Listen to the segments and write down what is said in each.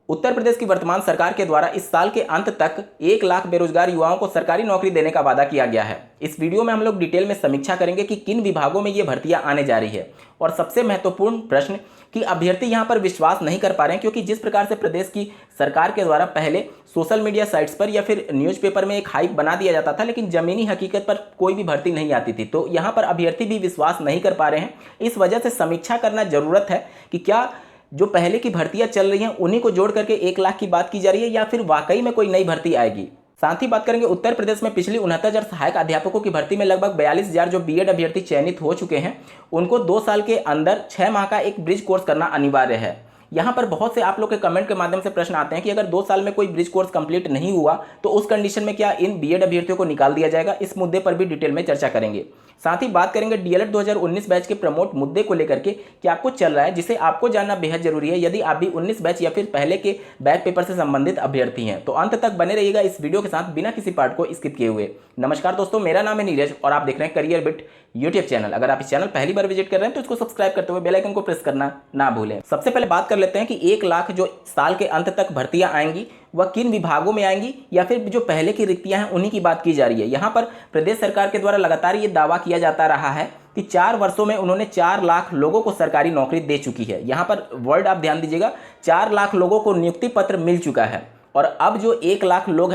उत्तर प्रदेश की वर्तमान सरकार के द्वारा इस साल के अंत तक 1 लाख बेरोजगार युवाओं को सरकारी नौकरी देने का वादा किया गया है। इस वीडियो में हम लोग डिटेल में समीक्षा करेंगे कि किन विभागों में ये भर्तियां आने जा रही है। और सबसे महत्वपूर्ण प्रश्न कि अभ्यर्थी यहां पर विश्वास नहीं कर पा रहे हैं, क्योंकि जिस प्रकार से प्रदेश की सरकार के द्वारा पहले सोशल मीडिया साइट्स पर या फिर न्यूज़पेपर में एक हाइप बना दिया जाता था, लेकिन जमीनी हकीकत पर कोई भी भर्ती नहीं आती थी। तो यहाँ पर अभ्यर्थी भी विश्वास नहीं कर पा रहे हैं। इस वजह से समीक्षा करना जरूरत है कि क्या जो पहले की भर्तियां चल रही हैं उन्हीं को जोड़ करके 1 लाख की बात की जा रही है या फिर वाकई में कोई नई भर्ती आएगी। साथ ही बात करेंगे उत्तर प्रदेश में पिछली 69,000 सहायक अध्यापकों की भर्ती में लगभग 42,000 जो बीएड अभ्यर्थी चयनित हो चुके हैं, उनको 2 साल के अंदर 6 माह का एक ब्रिज कोर्स करना अनिवार्य है। यहाँ पर बहुत से आप लोग के कमेंट के माध्यम से प्रश्न आते हैं कि अगर 2 साल में कोई ब्रिज कोर्स कंप्लीट नहीं हुआ तो उस कंडीशन में क्या इन बीएड अभ्यर्थियों को निकाल दिया जाएगा। इस मुद्दे पर भी डिटेल में चर्चा करेंगे। साथ ही बात करेंगे डीएलएड 2019 बैच के प्रमोट मुद्दे को लेकर के क्या कुछ चल रहा है, जिसे आपको जानना बेहद जरूरी है यदि आप भी 19 बैच या फिर पहले के बैक पेपर से संबंधित अभ्यर्थी हैं। तो अंत तक बने रहिएगा इस वीडियो के साथ बिना किसी पार्ट को स्किप किए हुए। नमस्कार दोस्तों, मेरा नाम है नीरज और आप देख रहे हैं करियर बिट यूट्यूब चैनल। अगर आप इस चैनल पहली बार विजिट कर रहे हैं तो इसको सब्सक्राइब करते हुए बेल आइकन को प्रेस करना ना भूलें। सबसे पहले बात कर लेते हैं कि 1 लाख जो साल के अंत तक भर्तियां आएंगी वह किन विभागों में आएंगी या फिर जो पहले की रिक्तियां हैं उन्हीं की बात की जा रही है। यहाँ पर प्रदेश सरकार के द्वारा लगातार ये दावा किया जाता रहा है कि 4 वर्षों में उन्होंने 4 लाख लोगों को सरकारी नौकरी दे चुकी है। यहाँ पर वर्ड आप ध्यान दीजिएगा, 4 लाख लोगों को नियुक्ति पत्र मिल चुका है और अब जो 1 लाख लोग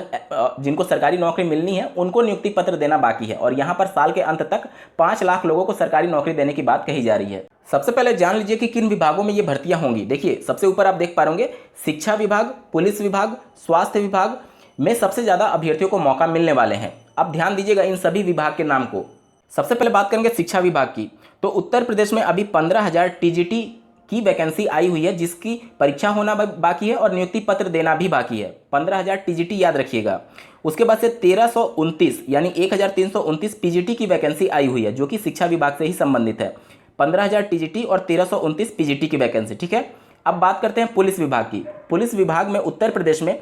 जिनको सरकारी नौकरी मिलनी है उनको नियुक्ति पत्र देना बाकी है। और यहाँ पर साल के अंत तक 5 लाख लोगों को सरकारी नौकरी देने की बात कही जा रही है। सबसे पहले जान लीजिए कि किन विभागों में ये भर्तियां होंगी। देखिए सबसे ऊपर आप देख पा रहे होंगे शिक्षा विभाग, पुलिस विभाग, स्वास्थ्य विभाग में सबसे ज़्यादा अभ्यर्थियों को मौका मिलने वाले हैं। अब ध्यान दीजिएगा इन सभी विभाग के नाम को। सबसे पहले बात करेंगे शिक्षा विभाग की, तो उत्तर प्रदेश में अभी 15,000 टीजीटी की वैकेंसी आई हुई है, जिसकी परीक्षा होना बाकी है और नियुक्ति पत्र देना भी बाकी है। 15,000 टीजीटी याद रखिएगा। उसके बाद से 1329 यानी 1,329 पीजीटी की वैकेंसी आई हुई है, जो कि शिक्षा विभाग से ही संबंधित है। 15,000 टीजीटी और 1329 पीजीटी की वैकेंसी, ठीक है। अब बात करते हैं पुलिस विभाग की। पुलिस विभाग में उत्तर प्रदेश में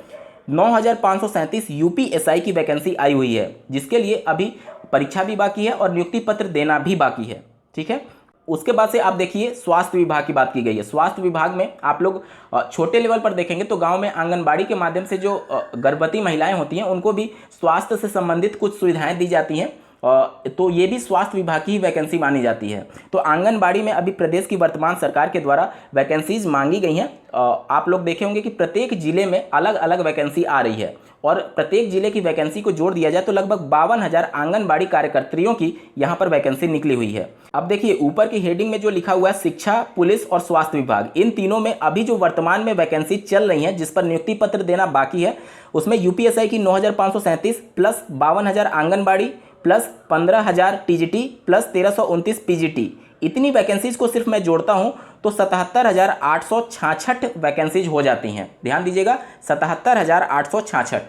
9,537 यूपीएसआई की वैकेंसी आई हुई है, जिसके लिए अभी परीक्षा भी बाकी है और नियुक्ति पत्र देना भी बाकी है, ठीक है। उसके बाद से आप देखिए स्वास्थ्य विभाग की बात की गई है। स्वास्थ्य विभाग में आप लोग छोटे लेवल पर देखेंगे तो गांव में आंगनबाड़ी के माध्यम से जो गर्भवती महिलाएं होती हैं उनको भी स्वास्थ्य से संबंधित कुछ सुविधाएं दी जाती हैं, तो ये भी स्वास्थ्य विभाग की ही वैकेंसी मानी जाती है। तो आंगनबाड़ी में अभी प्रदेश की वर्तमान सरकार के द्वारा वैकेंसीज मांगी गई हैं। आप लोग देखे होंगे कि प्रत्येक जिले में अलग अलग वैकेंसी आ रही है और प्रत्येक जिले की वैकेंसी को जोड़ दिया जाए तो लगभग 52,000 आंगनबाड़ी कार्यकर्त्रियों की यहाँ पर वैकेंसी निकली हुई है। अब देखिए ऊपर की हेडिंग में जो लिखा हुआ है शिक्षा, पुलिस और स्वास्थ्य विभाग, इन तीनों में अभी जो वर्तमान में वैकेंसी चल रही है जिस पर नियुक्ति पत्र देना बाकी है, उसमें यूपीएसआई की 9,537 plus 52,000 anganwadi plus 15,000 TGT plus 1329 PGT, इतनी वैकेंसीज को सिर्फ मैं जोड़ता हूं तो 77,866 वैकेंसीज हो जाती हैं। ध्यान दीजिएगा 77,866।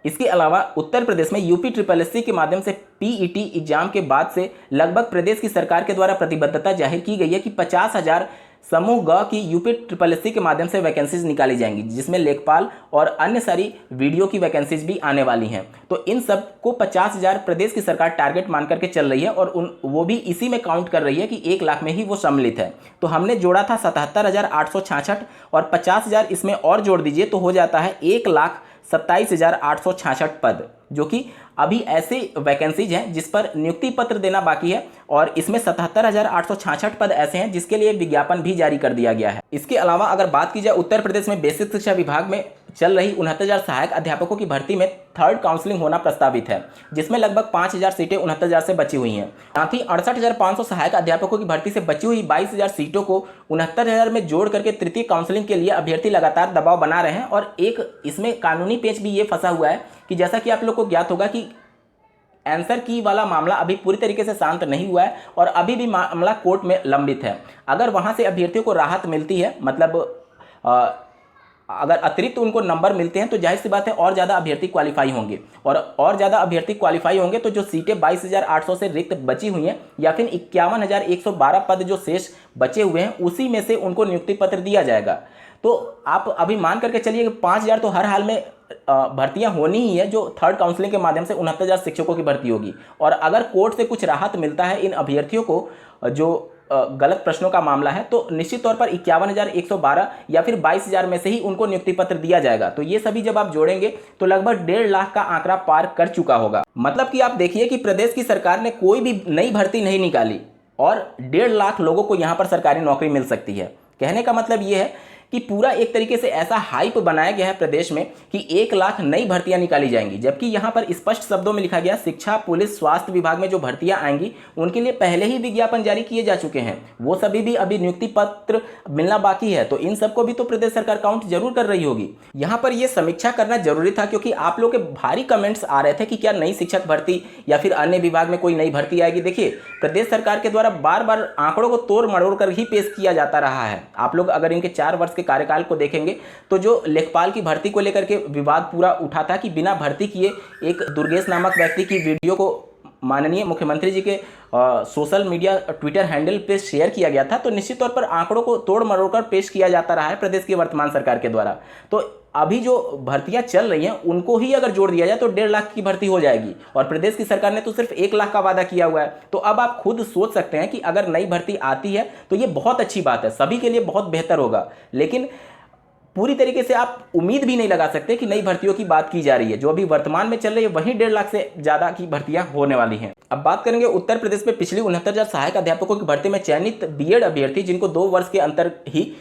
इसके अलावा उत्तर प्रदेश में यूपी SSSC के माध्यम से पीईटी एग्जाम के बाद से लगभग प्रदेश की सरकार के द्वारा प्रतिबद्धता जाहिर की गई है कि 50,000 समूह ग की यूपी SSSC के माध्यम से वैकेंसीज निकाली जाएंगी, जिसमें लेखपाल और अन्य सारी वीडियो की वैकेंसीज भी आने वाली हैं। तो इन सब को 50,000 प्रदेश की सरकार टारगेट मान करके चल रही है और वो भी इसी में काउंट कर रही है कि 1 लाख में ही वो सम्मिलित है। तो हमने जोड़ा था 77,866 और 50,000 इसमें और जोड़ दीजिए तो हो जाता है 1,27,866 पद, जो कि अभी ऐसे वैकेंसीज हैं जिस पर नियुक्ति पत्र देना बाकी है और इसमें 77,866 पद ऐसे हैं जिसके लिए विज्ञापन भी जारी कर दिया गया है। इसके अलावा अगर बात की जाए उत्तर प्रदेश में बेसिक शिक्षा विभाग में चल रही 69,000 सहायक अध्यापकों की भर्ती में 3rd काउंसलिंग होना प्रस्तावित है, जिसमें लगभग 5,000 सीटें 69,000 से बची हुई हैं। साथ ही 68,500 सहायक अध्यापकों की भर्ती से बची हुई 22,000 सीटों को 69,000 में जोड़ करके तृतीय काउंसलिंग के लिए अभ्यर्थी लगातार दबाव बना रहे हैं। और एक इसमें कानूनी पेच भी ये फंसा हुआ है कि जैसा कि आप लोग को ज्ञात होगा कि आंसर की वाला मामला अभी पूरी तरीके से शांत नहीं हुआ है और अभी भी मामला कोर्ट में लंबित है। अगर वहां से अभ्यर्थियों को राहत मिलती है, मतलब अगर अतिरिक्त उनको नंबर मिलते हैं तो जाहिर सी बात है और ज़्यादा अभ्यर्थी क्वालिफाई होंगे और ज़्यादा अभ्यर्थी क्वालिफाई होंगे तो जो सीटें 22,800 से रिक्त बची हुई हैं या फिर 51,112 पद जो शेष बचे हुए हैं उसी में से उनको नियुक्ति पत्र दिया जाएगा। तो आप अभी मान करके चलिए कि 5,000 तो हर हाल में भर्तियां होनी ही है, जो 3rd काउंसलिंग के माध्यम से 69,000 शिक्षकों की भर्ती होगी। और अगर कोर्ट से कुछ राहत मिलता है इन अभ्यर्थियों को जो गलत प्रश्नों का मामला है तो निश्चित तौर पर 51,112 या फिर 22,000 में से ही उनको नियुक्ति पत्र दिया जाएगा। तो ये सभी जब आप जोड़ेंगे तो लगभग 1.5 लाख का आंकड़ा पार कर चुका होगा। मतलब कि आप देखिए कि प्रदेश की सरकार ने कोई भी नई भर्ती नहीं निकाली और 1.5 लाख लोगों को यहाँ पर सरकारी नौकरी मिल सकती है। कहने का मतलब ये है कि पूरा एक तरीके से ऐसा हाइप बनाया गया है प्रदेश में कि 1 लाख नई भर्तियां निकाली जाएंगी, जबकि यहां पर स्पष्ट शब्दों में लिखा गया शिक्षा, पुलिस, स्वास्थ्य विभाग में जो भर्तियां आएंगी उनके लिए पहले ही विज्ञापन जारी किए जा चुके हैं। वो सभी भी अभी नियुक्ति पत्र मिलना बाकी है, तो इन सबको भी तो प्रदेश सरकार काउंट जरूर कर रही होगी। यहाँ पर यह समीक्षा करना जरूरी था क्योंकि आप लोग के भारी कमेंट्स आ रहे थे कि क्या नई शिक्षक भर्ती या फिर अन्य विभाग में कोई नई भर्ती आएगी। देखिए, प्रदेश सरकार के द्वारा बार बार आंकड़ों को तोड़ मरोड़ कर ही पेश किया जाता रहा है। आप लोग अगर इनके 4 वर्ष के कार्यकाल को देखेंगे तो जो लेखपाल की भर्ती को लेकर के विवाद पूरा उठा था कि बिना भर्ती किए एक दुर्गेश नामक व्यक्ति की वीडियो को माननीय मुख्यमंत्री जी के सोशल मीडिया ट्विटर हैंडल पे शेयर किया गया था, तो निश्चित तौर पर आंकड़ों को तोड़ मरोड़ कर पेश किया जाता रहा है प्रदेश की वर्तमान सरकार के द्वारा। तो अभी जो भर्तियां चल रही हैं उनको ही अगर जोड़ दिया जाए तो 1.5 लाख की भर्ती हो जाएगी और प्रदेश की सरकार ने तो सिर्फ 1 लाख का वादा किया हुआ है। तो अब आप खुद सोच सकते हैं कि अगर नई भर्ती आती है तो ये बहुत अच्छी बात है, सभी के लिए बहुत बेहतर होगा, लेकिन पूरी तरीके से आप उम्मीद भी नहीं लगा सकते कि नई भर्तियों की बात की जा रही है। जो अभी वर्तमान में चल रही है वहीं 1.5 लाख से ज्यादा की भर्तियां होने वाली हैं। अब बात करेंगे उत्तर प्रदेश में पिछली 69,000 सहायक अध्यापकों की भर्ती में चयनित बीएड अभ्यर्थी जिनको 2 वर्ष के अंतर ही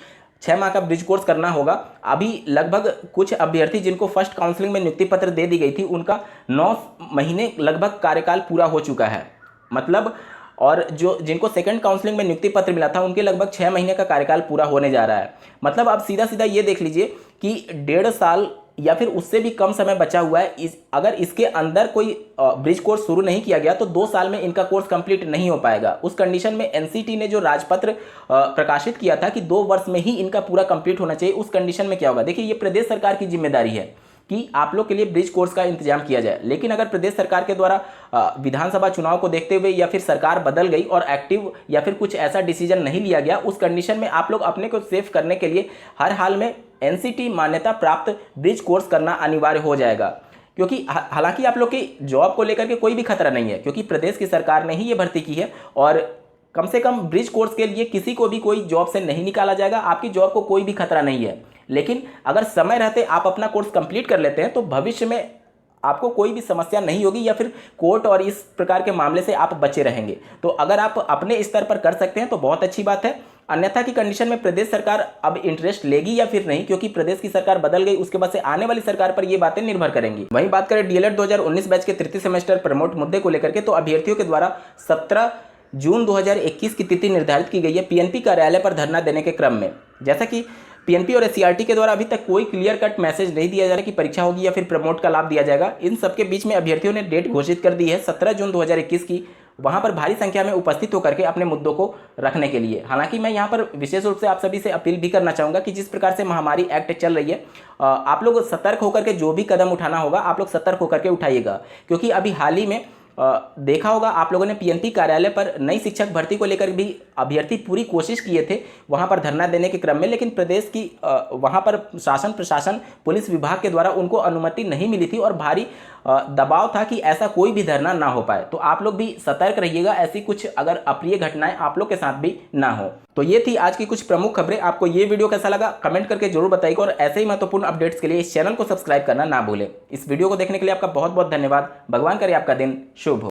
6 माह का ब्रिज कोर्स करना होगा। अभी लगभग कुछ अभ्यर्थी जिनको फर्स्ट काउंसलिंग में नियुक्ति पत्र दे दी गई थी उनका 9 महीने लगभग कार्यकाल पूरा हो चुका है, मतलब, और जो जिनको सेकंड काउंसलिंग में नियुक्ति पत्र मिला था उनके लगभग 6 महीने का कार्यकाल पूरा होने जा रहा है। मतलब अब सीधा सीधा ये देख लीजिए कि 1.5 साल या फिर उससे भी कम समय बचा हुआ है। अगर इसके अंदर कोई ब्रिज कोर्स शुरू नहीं किया गया तो 2 साल में इनका कोर्स कंप्लीट नहीं हो पाएगा। उस कंडीशन में एनसीटी ने जो राजपत्र प्रकाशित किया था कि 2 वर्ष में ही इनका पूरा कंप्लीट होना चाहिए, उस कंडीशन में क्या होगा। देखिए, ये प्रदेश सरकार की जिम्मेदारी है कि आप लोग के लिए ब्रिज कोर्स का इंतजाम किया जाए, लेकिन अगर प्रदेश सरकार के द्वारा विधानसभा चुनाव को देखते हुए या फिर सरकार बदल गई और एक्टिव या फिर कुछ ऐसा डिसीजन नहीं लिया गया, उस कंडीशन में आप लोग अपने को सेफ करने के लिए हर हाल में एनसीटी मान्यता प्राप्त ब्रिज कोर्स करना अनिवार्य हो जाएगा। क्योंकि हालांकि आप लोग की जॉब को लेकर के कोई भी खतरा नहीं है क्योंकि प्रदेश की सरकार ने ही ये भर्ती की है और कम से कम ब्रिज कोर्स के लिए किसी को भी कोई जॉब से नहीं निकाला जाएगा। आपकी जॉब को कोई भी खतरा नहीं है, लेकिन अगर समय रहते आप अपना कोर्स कंप्लीट कर लेते हैं तो भविष्य में आपको कोई भी समस्या नहीं होगी या फिर कोर्ट और इस प्रकार के मामले से आप बचे रहेंगे। तो अगर आप अपने स्तर पर कर सकते हैं तो बहुत अच्छी बात है, अन्यथा की कंडीशन में प्रदेश सरकार अब इंटरेस्ट लेगी या फिर नहीं, क्योंकि प्रदेश की सरकार बदल गई, उसके बाद से आने वाली सरकार पर ये बातें निर्भर करेंगी। वहीं बात करें डीएलएड 2019 बैच के तृतीय सेमेस्टर प्रमोट मुद्दे को लेकर के, तो अभ्यर्थियों के द्वारा 17 जून 2021 की तिथि निर्धारित की गई है पीएनपी कार्यालय पर धरना देने के क्रम में। जैसा कि पीएनपी और एससीईआरटी के द्वारा अभी तक कोई क्लियर कट मैसेज नहीं दिया जा रहा कि परीक्षा होगी या फिर प्रमोट का लाभ दिया जाएगा। इन सबके बीच में अभ्यर्थियों ने डेट घोषित कर दी है 17 जून 2021 की, वहां पर भारी संख्या में उपस्थित होकर के अपने मुद्दों को रखने के लिए। हालांकि मैं यहां पर विशेष रूप से आप सभी से अपील भी करना चाहूंगा कि जिस प्रकार से महामारी एक्ट चल रही है, आप लोग सतर्क होकर के जो भी कदम उठाना होगा आप लोग सतर्क होकर के उठाइएगा। क्योंकि अभी हाल ही में देखा होगा आप लोगों ने पीएनपी कार्यालय पर नई शिक्षक भर्ती को लेकर भी अभ्यर्थी पूरी कोशिश किए थे वहां पर धरना देने के क्रम में, लेकिन प्रदेश की वहां पर शासन प्रशासन पुलिस विभाग के द्वारा उनको अनुमति नहीं मिली थी और भारी दबाव था कि ऐसा कोई भी धरना ना हो पाए। तो आप लोग भी सतर्क रहिएगा, ऐसी कुछ अगर अप्रिय घटनाएं आप लोग के साथ भी ना हो। तो ये थी आज की कुछ प्रमुख खबरें। आपको ये वीडियो कैसा लगा कमेंट करके जरूर बताइएगा और ऐसे ही महत्वपूर्ण अपडेट्स के लिए इस चैनल को सब्सक्राइब करना ना भूलें। इस वीडियो को देखने के लिए आपका बहुत बहुत धन्यवाद। भगवान करे आपका दिन शुभ हो।